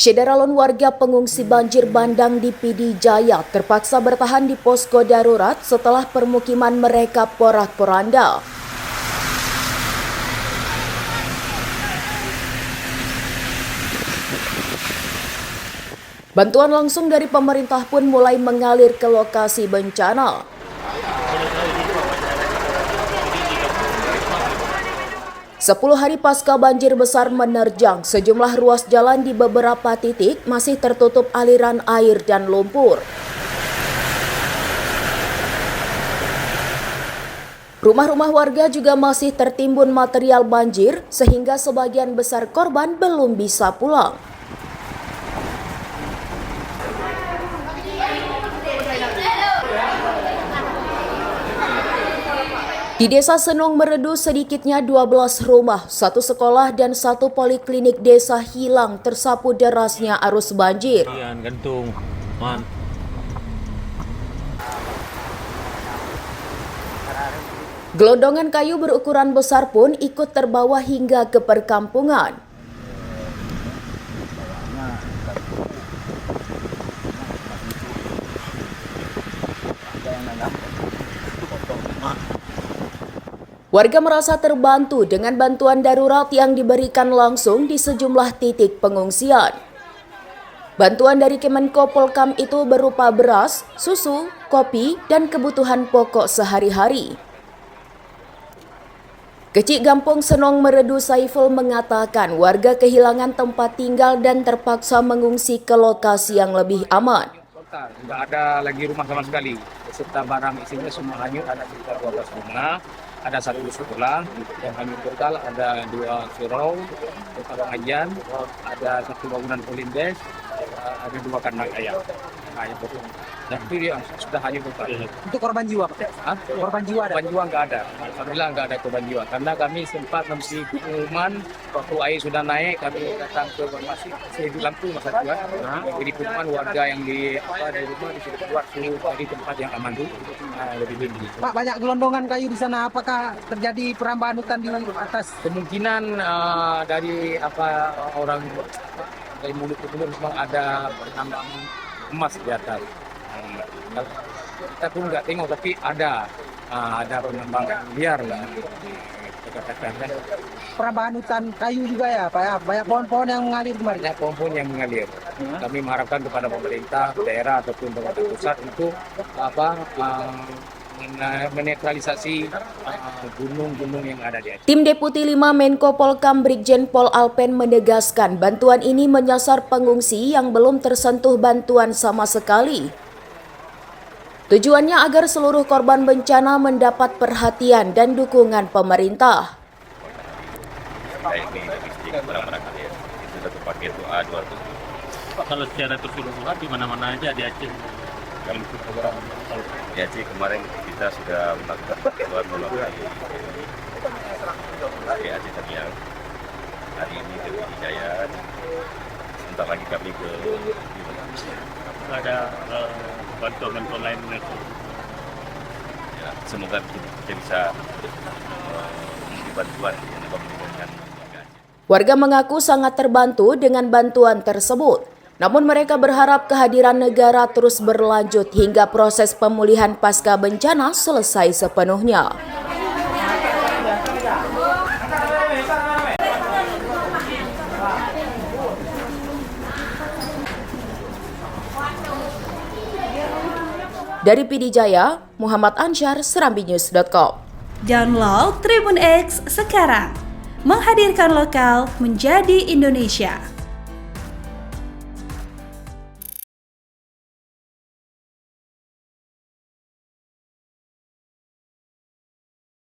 Syederalun warga pengungsi banjir bandang di PD Jaya terpaksa bertahan di posko darurat setelah permukiman mereka porak-poranda. Bantuan langsung dari pemerintah pun mulai mengalir ke lokasi bencana. Sepuluh hari pasca banjir besar menerjang, sejumlah ruas jalan di beberapa titik masih tertutup aliran air dan lumpur. Rumah-rumah warga juga masih tertimbun material banjir, sehingga sebagian besar korban belum bisa pulang. Di Desa Senung Meredu sedikitnya 12 rumah, 1 sekolah dan 1 poliklinik desa hilang tersapu derasnya arus banjir. Gelondongan kayu berukuran besar pun ikut terbawa hingga ke perkampungan. Warga merasa terbantu dengan bantuan darurat yang diberikan langsung di sejumlah titik pengungsian. Bantuan dari Kemenko Polkam itu berupa beras, susu, kopi, dan kebutuhan pokok sehari-hari. Kecik Gampung Senong Meredu Saiful mengatakan warga kehilangan tempat tinggal dan terpaksa mengungsi ke lokasi yang lebih aman. Tidak ada lagi rumah sama sekali, beserta barang isinya semua hanyut, ada sekitar 12 rumah. Ada 1 sekolah yang hanyut total, ada 2 surau, 1 pengajian, ada 1 bangunan polindes, ada 2 kandang ayam. Dan itu yang sudah hanyut total. Untuk korban jiwa, Pak? Korban jiwa ada? Korban jiwa nggak ada. Alhamdulillah nggak ada korban jiwa. Karena kami sempat memberi pengumuman waktu air sudah naik, kami datang ke masjid di Lampung masa juga. Jadi pengumuman warga yang dari rumah disuruh keluar di tempat yang aman dulu, lebih tinggi. Pak, banyak gelondongan kayu di sana. Apakah terjadi perambahan hutan di atas? Kemungkinan dari orang dari mulut ke mulut memang ada penambangan emas di atas. Kita pun nggak tengok, tapi ada penambangan liar lah. Perambahan hutan kayu juga ya, Pak ya? Banyak pohon-pohon yang mengalir kemarin. Banyak pohon-pohon yang mengalir. Kami mengharapkan kepada pemerintah daerah ataupun pemerintah pusat untuk menetralisasi gunung-gunung yang ada di Aceh. Tim Deputi 5 Menko Polkam Brigjen Pol Alpen menegaskan bantuan ini menyasar pengungsi yang belum tersentuh bantuan sama sekali. Tujuannya agar seluruh korban bencana mendapat perhatian dan dukungan pemerintah. Ini logistik barang-barang kalian itu satu paket doa 200. Kalau secara keseluruhan di mana-mana aja di Aceh. Di Aceh kemarin kita sudah melakukan bantuan melalui Aceh Tamiang. Hari ini ke PD Jaya. Sebentar lagi kami ke Ada bantuan-bantuan lain. ya, semoga kita bisa memberi bantuan yang dapat memberikan warga Aceh. Warga mengaku sangat terbantu dengan bantuan tersebut. Namun mereka berharap kehadiran negara terus berlanjut hingga proses pemulihan pasca bencana selesai sepenuhnya. Dari PD Jaya, Muhammad Ansyar, serambinews.com. Download Tribun X sekarang, menghadirkan lokal menjadi Indonesia.